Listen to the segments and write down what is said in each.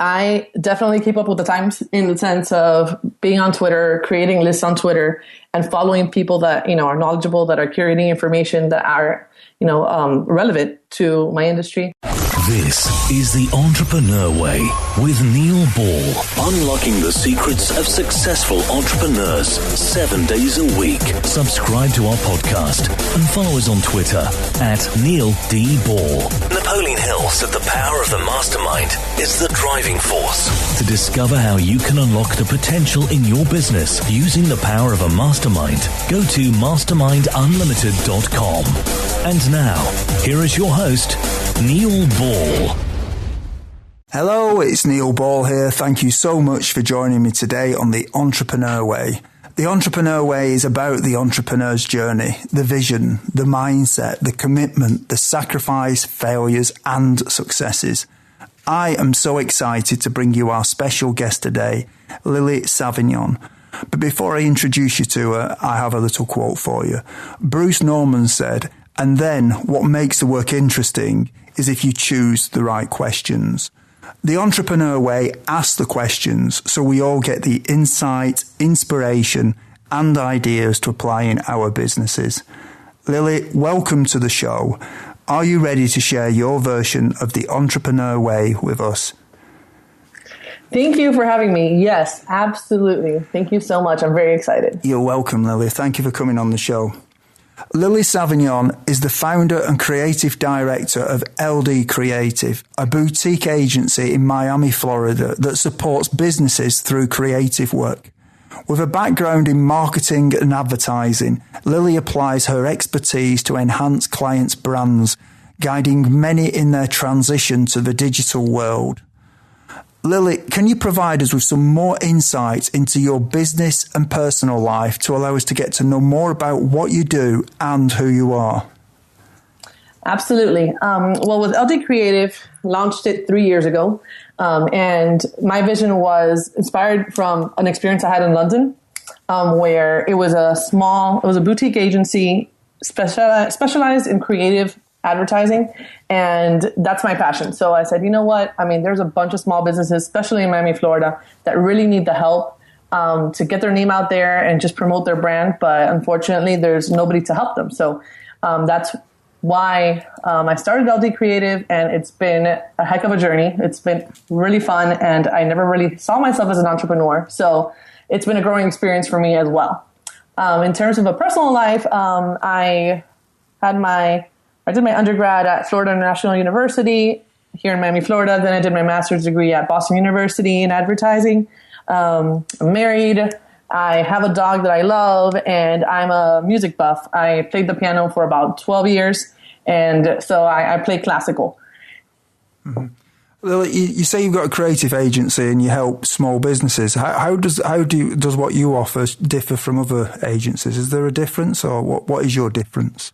I definitely keep up with the times in the sense of being on Twitter, creating lists on Twitter, and following people that, are knowledgeable, that are curating information that are, relevant to my industry. This is The Entrepreneur Way with Neil Ball. Unlocking the secrets of successful entrepreneurs 7 days a week. Subscribe to our podcast and follow us on Twitter at Neil D. Ball. Napoleon Hill said the power of the mastermind is the driving force. To discover how you can unlock the potential in your business using the power of a mastermind, go to mastermindunlimited.com. And now, here is your host, Neil Ball. Hello, it's Neil Ball here. Thank you so much for joining me today on The Entrepreneur Way. The Entrepreneur Way is about the entrepreneur's journey, the vision, the mindset, the commitment, the sacrifice, failures, and successes. I am so excited to bring you our special guest today, Lily Savinon. But before I introduce you to her, I have a little quote for you. Bruce Norman said, "And then what makes the work interesting is if you choose the right questions." The Entrepreneur Way asks the questions so we all get the insight, inspiration, and ideas to apply in our businesses. Lily, welcome to the show. Are you ready to share your version of the Entrepreneur Way with us? Thank you for having me. Yes, absolutely. Thank you so much. I'm very excited. You're welcome, Lily. Thank you for coming on the show. Lily Savinon is the founder and creative director of LD Creative, a boutique agency in Miami, Florida that supports businesses through creative work. With a background in marketing and advertising, Lily applies her expertise to enhance clients' brands, guiding many in their transition to the digital world. Lily, can you provide us with some more insights into your business and personal life to allow us to get to know more about what you do and who you are? Absolutely. Well, with LD Creative, launched it 3 years ago. And my vision was inspired from an experience I had in London, where it was a boutique agency specialized in creative advertising. And that's my passion. So I said, you know what? I mean, there's a bunch of small businesses, especially in Miami, Florida, that really need the help to get their name out there and just promote their brand. But unfortunately, there's nobody to help them. So that's why I started LD Creative, and it's been a heck of a journey. It's been really fun, and I never really saw myself as an entrepreneur. So it's been a growing experience for me as well. In terms of a personal life, I did my undergrad at Florida International University here in Miami, Florida. Then I did my master's degree at Boston University in advertising. I'm married. I have a dog that I love, and I'm a music buff. I played the piano for about 12 years, and so I play classical. Mm-hmm. Well, you say you've got a creative agency and you help small businesses. How does what you offer differ from other agencies? Is there a difference, or what is your difference?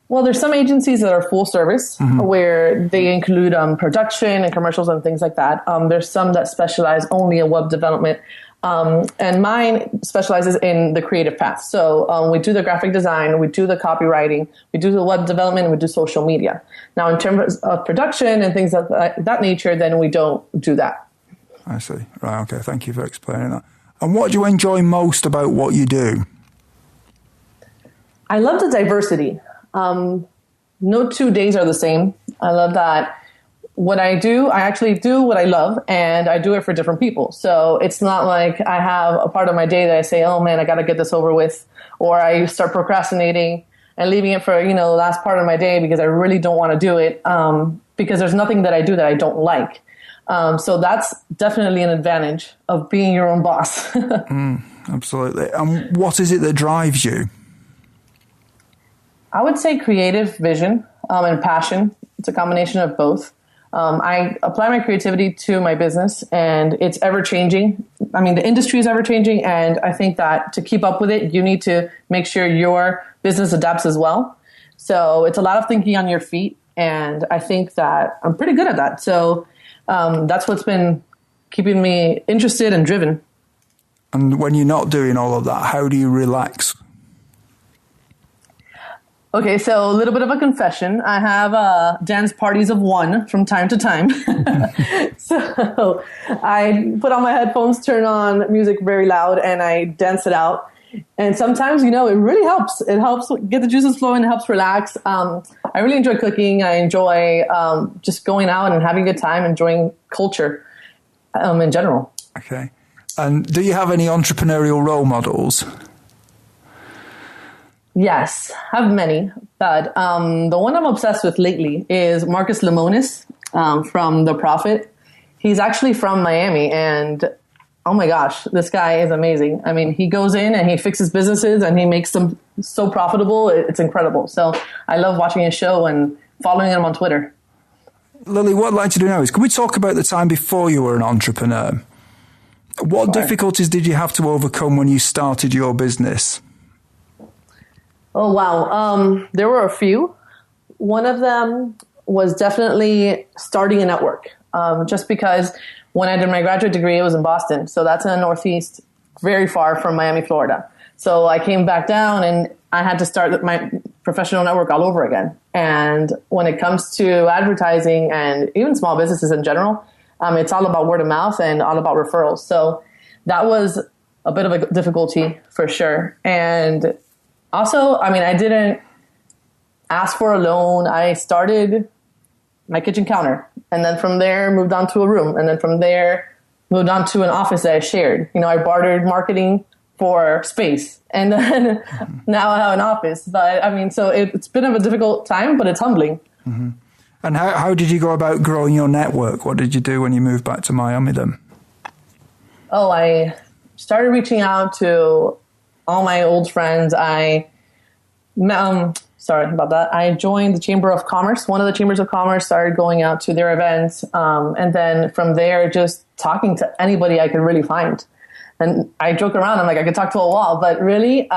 Well, there's some agencies that are full service, mm-hmm. where they include production and commercials and things like that. There's some that specialize only in web development. And mine specializes in the creative path. So we do the graphic design, we do the copywriting, we do the web development, and we do social media. Now, in terms of production and things of that nature, then we don't do that. I see. Right. Okay. Thank you for explaining that. And what do you enjoy most about what you do? I love the diversity. No 2 days are the same. I love that what I do, I actually do what I love, and I do it for different people. So it's not like I have a part of my day that I say, oh man, I got to get this over with, or I start procrastinating and leaving it for, the last part of my day because I really don't want to do it, because there's nothing that I do that I don't like. So that's definitely an advantage of being your own boss. Absolutely. And what is it that drives you? I would say creative vision and passion. It's a combination of both. I apply my creativity to my business, and it's ever changing. I mean, the industry is ever changing, and I think that to keep up with it, you need to make sure your business adapts as well. So it's a lot of thinking on your feet, and I think that I'm pretty good at that. So that's what's been keeping me interested and driven. And when you're not doing all of that, how do you relax? Okay, so a little bit of a confession. I have dance parties of one from time to time. So I put on my headphones, turn on music very loud, and I dance it out. And sometimes, it really helps. It helps get the juices flowing. It helps relax. I really enjoy cooking. I enjoy just going out and having a good time, enjoying culture in general. Okay. And do you have any entrepreneurial role models? Yes, I have many, but the one I'm obsessed with lately is Marcus Lemonis from The Prophet. He's actually from Miami, and oh my gosh, this guy is amazing. I mean, he goes in and he fixes businesses and he makes them so profitable. It's incredible. So I love watching his show and following him on Twitter. Lily, what I'd like to do now is, can we talk about the time before you were an entrepreneur? What difficulties did you have to overcome when you started your business? Oh, wow. There were a few. One of them was definitely starting a network, just because when I did my graduate degree, it was in Boston. So that's in the Northeast, very far from Miami, Florida. So I came back down and I had to start my professional network all over again. And when it comes to advertising and even small businesses in general, it's all about word of mouth and all about referrals. So that was a bit of a difficulty for sure. And also, I didn't ask for a loan. I started my kitchen counter, and then from there moved on to a room, and then from there moved on to an office that I shared. I bartered marketing for space, and then now I have an office. But so it's been a difficult time, but it's humbling. Mm-hmm. And how did you go about growing your network? What did you do when you moved back to Miami then? Oh, I started reaching out to all my old friends. Sorry about that. I joined the Chamber of Commerce, one of the Chambers of Commerce, started going out to their events. And then from there, just talking to anybody I could really find. And I joke around, I'm like, I could talk to a wall, but really,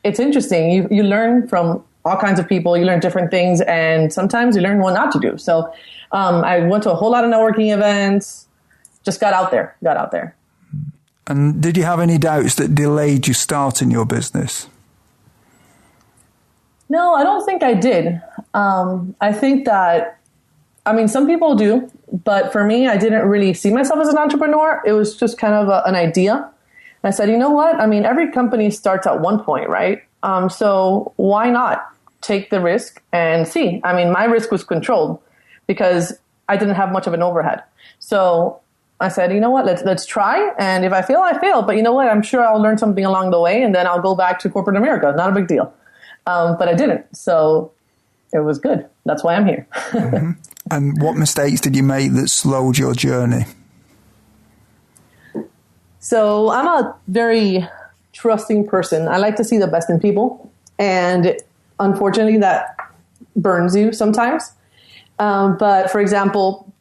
it's interesting. You learn from all kinds of people, you learn different things, and sometimes you learn what not to do. So I went to a whole lot of networking events, just got out there. And did you have any doubts that delayed you starting your business? No, I don't think I did. I think that, some people do, but for me, I didn't really see myself as an entrepreneur. It was just kind of an idea. And I said, you know what? Every company starts at one point, right? So why not take the risk and see? My risk was controlled because I didn't have much of an overhead. So I said, you know what, let's try. And if I fail, I fail. But you know what, I'm sure I'll learn something along the way, and then I'll go back to corporate America. Not a big deal. But I didn't. So it was good. That's why I'm here. Mm-hmm. And what mistakes did you make that slowed your journey? So I'm a very trusting person. I like to see the best in people. And unfortunately, that burns you sometimes. But for example,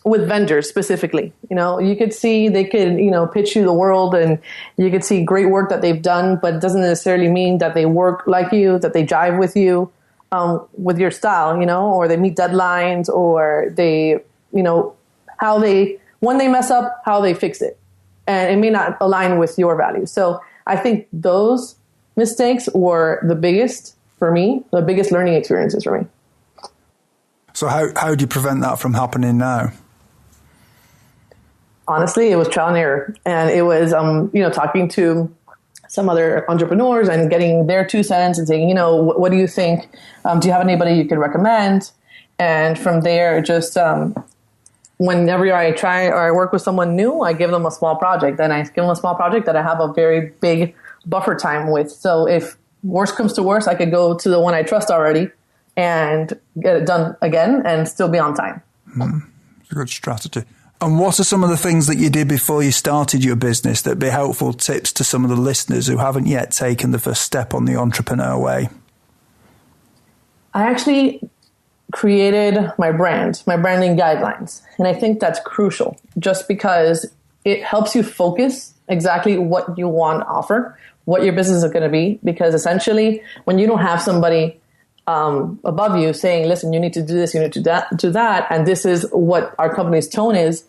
with vendors specifically, you could see they could, pitch you the world, and you could see great work that they've done, but it doesn't necessarily mean that they work like you, that they jive with you, with your style, or they meet deadlines, or they, when they mess up, how they fix it. And it may not align with your values. So I think those mistakes were the biggest for me, the biggest learning experiences for me. So how do you prevent that from happening now? Honestly, it was trial and error. And it was, talking to some other entrepreneurs and getting their 2 cents and saying, what do you think? Do you have anybody you could recommend? And from there, just whenever I try or I work with someone new, I give them a small project. And I give them a small project that I have a very big buffer time with. So if worst comes to worst, I could go to the one I trust already and get it done again and still be on time. It's a good strategy. And what are some of the things that you did before you started your business that'd be helpful tips to some of the listeners who haven't yet taken the first step on the entrepreneur way? I actually created my branding guidelines. And I think that's crucial just because it helps you focus exactly what you want to offer, what your business is going to be. Because essentially, when you don't have somebody above you saying, listen, you need to do this, you need to do that, and this is what our company's tone is,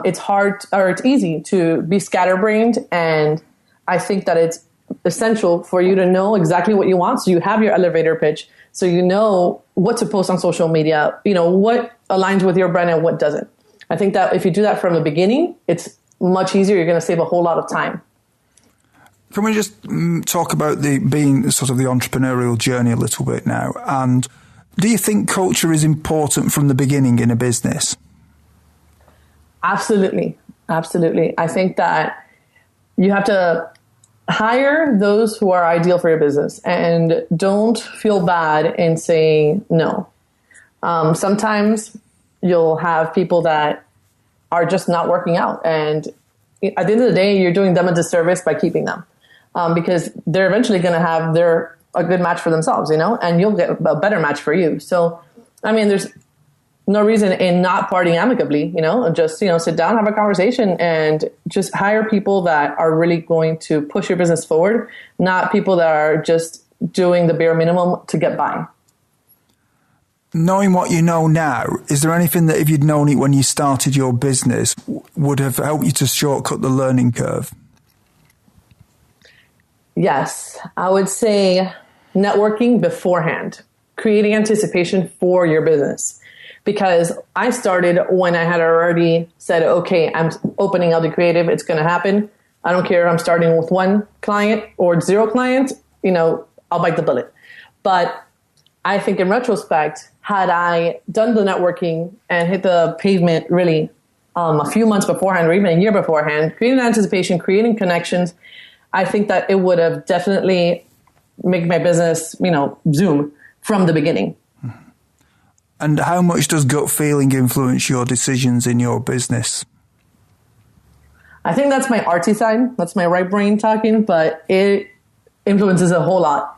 it's hard or it's easy to be scatterbrained. And I think that it's essential for you to know exactly what you want. So you have your elevator pitch. So you know what to post on social media, what aligns with your brand and what doesn't. I think that if you do that from the beginning, it's much easier. You're going to save a whole lot of time. Can we just talk about being sort of the entrepreneurial journey a little bit now? And do you think culture is important from the beginning in a business? Absolutely. Absolutely. I think that you have to hire those who are ideal for your business and don't feel bad in saying no. Sometimes you'll have people that are just not working out. And at the end of the day, you're doing them a disservice by keeping them because they're eventually going to have a good match for themselves, and you'll get a better match for you. So, there's no reason in not parting amicably, just, sit down, have a conversation and just hire people that are really going to push your business forward, not people that are just doing the bare minimum to get by. Knowing what you know now, is there anything that if you'd known it when you started your business would have helped you to shortcut the learning curve? Yes, I would say networking beforehand, creating anticipation for your business. Because I started when I had already said, okay, I'm opening Audio Creative. It's going to happen. I don't care if I'm starting with 1 client or 0 clients, I'll bite the bullet. But I think in retrospect, had I done the networking and hit the pavement really a few months beforehand or even a year beforehand, creating anticipation, creating connections, I think that it would have definitely made my business, zoom from the beginning. And how much does gut feeling influence your decisions in your business? I think that's my artsy side. That's my right brain talking, but it influences a whole lot.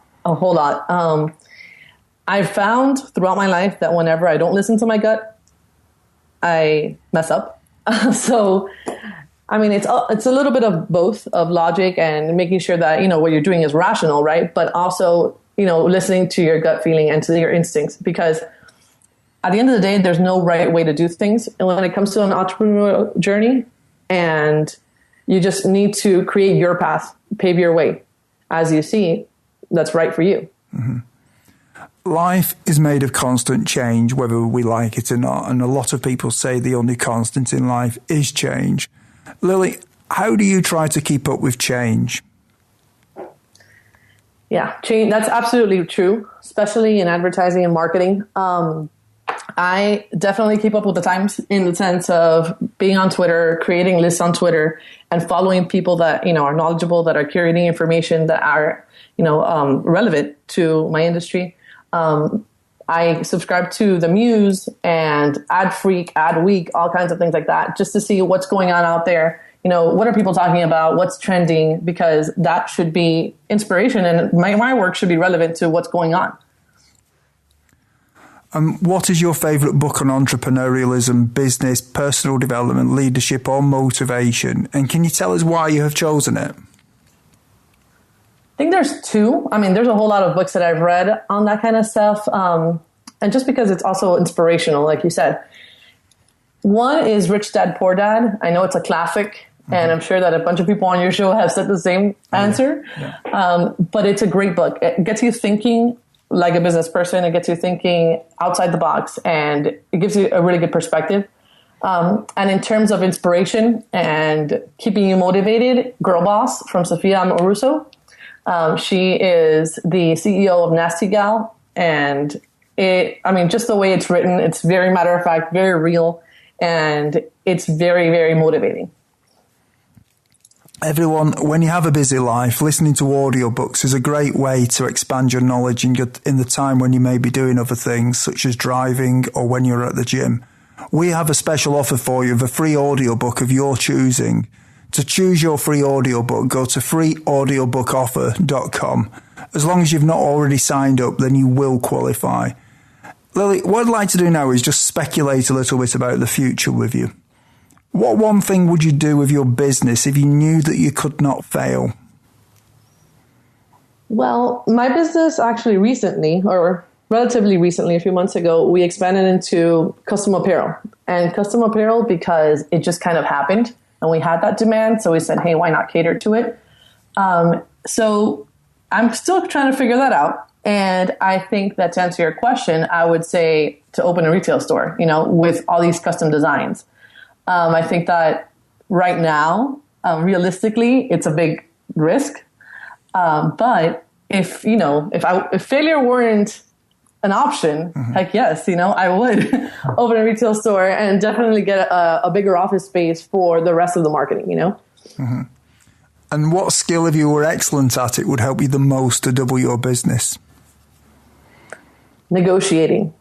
I've found throughout my life that whenever I don't listen to my gut, I mess up. So, it's a little bit of both of logic and making sure that, what you're doing is rational, right? But also, listening to your gut feeling and to your instincts, because at the end of the day, there's no right way to do things. And when it comes to an entrepreneurial journey, and you just need to create your path, pave your way as you see that's right for you. Mm-hmm. Life is made of constant change, whether we like it or not. And a lot of people say the only constant in life is change. Lily, how do you try to keep up with change? Yeah, change. That's absolutely true, especially in advertising and marketing. I definitely keep up with the times in the sense of being on Twitter, creating lists on Twitter, and following people that, are knowledgeable, that are curating information that are, relevant to my industry. I subscribe to The Muse and Ad Freak, Ad Week, all kinds of things like that, just to see what's going on out there. What are people talking about? What's trending? Because that should be inspiration, and my work should be relevant to what's going on. What is your favorite book on entrepreneurialism, business, personal development, leadership, or motivation? And can you tell us why you have chosen it? I think there's 2. There's a whole lot of books that I've read on that kind of stuff. And just because it's also inspirational, like you said. One is Rich Dad, Poor Dad. I know it's a classic, and I'm sure that a bunch of people on your show have said the same answer. Yeah. But it's a great book. It gets you thinking like a business person. It gets you thinking outside the box, and it gives you a really good perspective. And in terms of inspiration and keeping you motivated, Girl Boss from Sophia Amoruso. She is the CEO of Nasty Gal, and just the way it's written, it's very matter of fact, very real, and it's very, very motivating. Everyone, when you have a busy life, listening to audiobooks is a great way to expand your knowledge in the time when you may be doing other things, such as driving or when you're at the gym. We have a special offer for you of a free audiobook of your choosing. To choose your free audiobook, go to freeaudiobookoffer.com. As long as you've not already signed up, then you will qualify. Lily, what I'd like to do now is just speculate a little bit about the future with you. What one thing would you do with your business if you knew that you could not fail? Well, my business actually recently, or relatively recently, a few months ago, we expanded into custom apparel. And custom apparel because it just kind of happened and we had that demand. So we said, hey, why not cater to it? So I'm still trying to figure that out. And I think that to answer your question, I would say to open a retail store, with all these custom designs. I think that right now, realistically, it's a big risk. But if failure weren't an option, heck yes, I would open a retail store and definitely get a bigger office space for the rest of the marketing, Mm-hmm. And what skill, if you were excellent at it, would help you the most to double your business? Negotiating.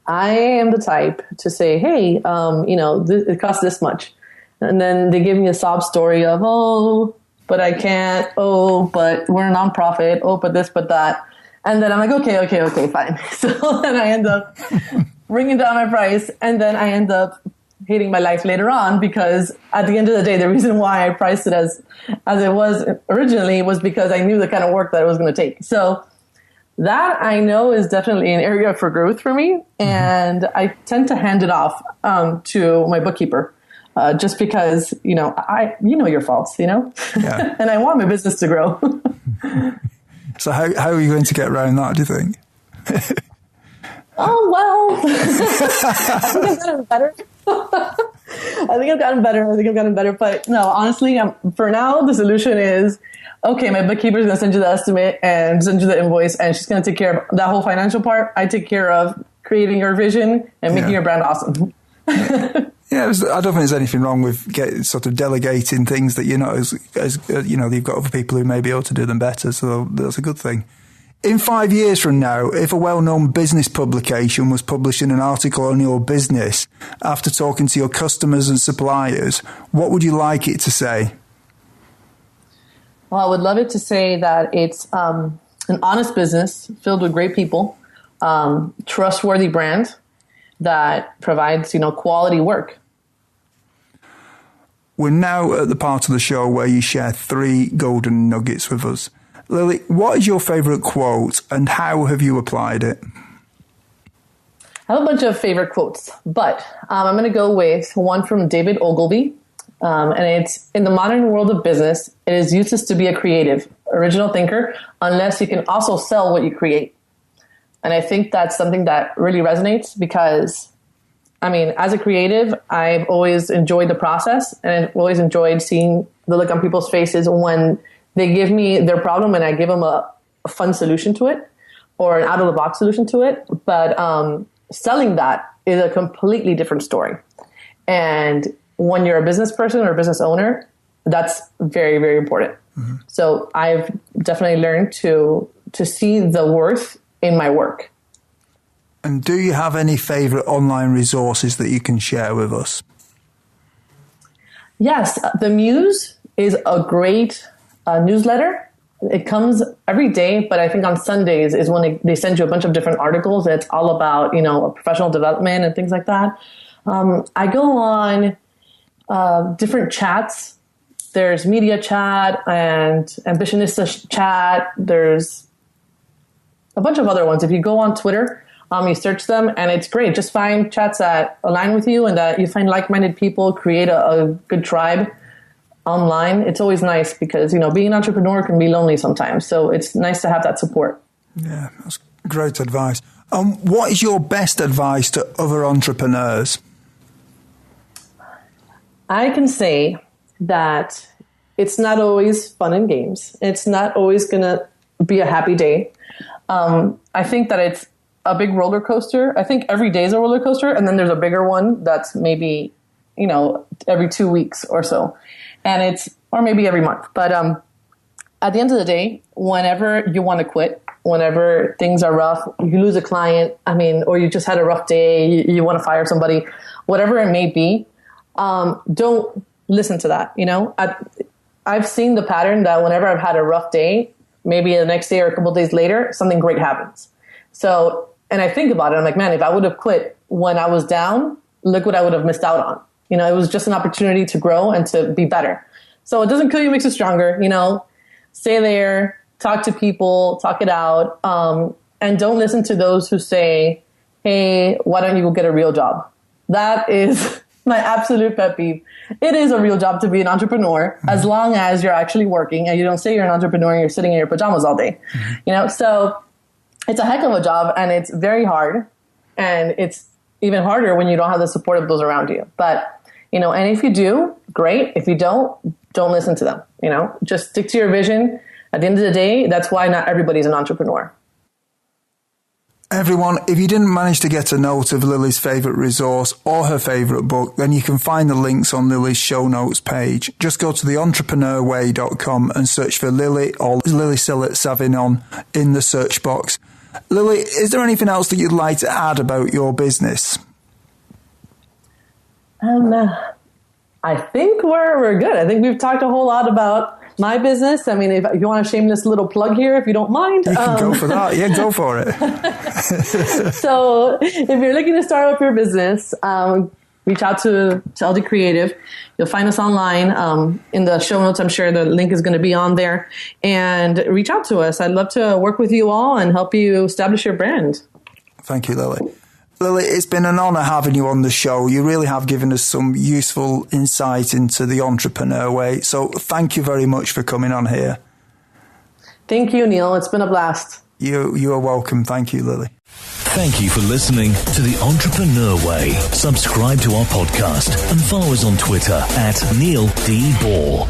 I am the type to say, hey, it costs this much. And then they give me a sob story of, oh, but I can't. Oh, but we're a nonprofit. Oh, but this, but that. And then I'm like, okay, fine. So then I end up bringing down my price. And then I end up hating my life later on, because at the end of the day, the reason why I priced it as it was originally was because I knew the kind of work that it was going to take. So that I know is definitely an area for growth for me. And I tend to hand it off to my bookkeeper. Just because, I your faults, Yeah. And I want my business to grow. So how are you going to get around that, do you think? Oh, well, I think I've gotten better. I think I've gotten better. But no, honestly, for now, the solution is, okay, my bookkeeper is going to send you the estimate and send you the invoice, and she's going to take care of that whole financial part. I take care of creating your vision and making your brand awesome. Yeah, I don't think there's anything wrong with sort of delegating things that you're not as you've got other people who may be able to do them better. So that's a good thing. In 5 years from now, if a well-known business publication was publishing an article on your business after talking to your customers and suppliers, what would you like it to say? Well, I would love it to say that it's an honest business filled with great people, trustworthy brand that provides, quality work. We're now at the part of the show where you share 3 golden nuggets with us. Lily, what is your favourite quote and how have you applied it? I have a bunch of favorite quotes, but I'm going to go with one from David Ogilvy. And it's, in the modern world of business, it is useless to be a creative, original thinker unless you can also sell what you create. And I think that's something that really resonates because, as a creative, I've always enjoyed the process and I've always enjoyed seeing the look on people's faces when they give me their problem and I give them a fun solution to it or an out-of-the-box solution to it. But selling that is a completely different story. And when you're a business person or a business owner, that's very, very important. Mm-hmm. So I've definitely learned to see the worth in my work. And do you have any favorite online resources that you can share with us? Yes, the Muse is a great newsletter. It comes every day, but I think on Sundays is when they send you a bunch of different articles. It's all about, professional development and things like that. I go on different chats. There's media chat and ambitionista chat. There's a bunch of other ones. If you go on Twitter, you search them and it's great. Just find chats that align with you and that you find like-minded people, create a good tribe online. It's always nice because, being an entrepreneur can be lonely sometimes. So it's nice to have that support. Yeah, that's great advice. What is your best advice to other entrepreneurs? I can say that it's not always fun and games. It's not always going to be a happy day. I think that it's a big roller coaster. I think every day is a roller coaster. And then there's a bigger one that's maybe, every 2 weeks or so. And or maybe every month. But at the end of the day, whenever you want to quit, whenever things are rough, you lose a client, or you just had a rough day, you want to fire somebody, whatever it may be, don't listen to that. I've seen the pattern that whenever I've had a rough day, maybe the next day or a couple of days later, something great happens. So, and I think about it, I'm like, man, if I would have quit when I was down, look what I would have missed out on. It was just an opportunity to grow and to be better. So it doesn't kill you, makes you stronger. Stay there, talk to people, talk it out. And don't listen to those who say, hey, why don't you go get a real job? That is My absolute pet peeve. It is a real job to be an entrepreneur as long as you're actually working and you don't say you're an entrepreneur and you're sitting in your pajamas all day. So it's a heck of a job and it's very hard, and it's even harder when you don't have the support of those around you. But, and if you do, great. If you don't listen to them, just stick to your vision. At the end of the day, that's why not everybody's an entrepreneur. Everyone, if you didn't manage to get a note of Lily's favourite resource or her favourite book, then you can find the links on Lily's show notes page. Just go to theentrepreneurway.com and search for Lily or Lily Sillett Savinon in the search box. Lily, is there anything else that you'd like to add about your business? I think we're good. I think we've talked a whole lot about my business. I mean, if you want a shameless little plug here, if you don't mind. You can go for that. Yeah, go for it. So if you're looking to start up your business, reach out to LD Creative. You'll find us online. In the show notes, I'm sure the link is going to be on there. And reach out to us. I'd love to work with you all and help you establish your brand. Thank you, Lily. Lily, it's been an honour having you on the show. You really have given us some useful insight into the entrepreneur way. So thank you very much for coming on here. Thank you, Neil. It's been a blast. You are welcome. Thank you, Lily. Thank you for listening to The Entrepreneur Way. Subscribe to our podcast and follow us on Twitter @Neil D. Ball.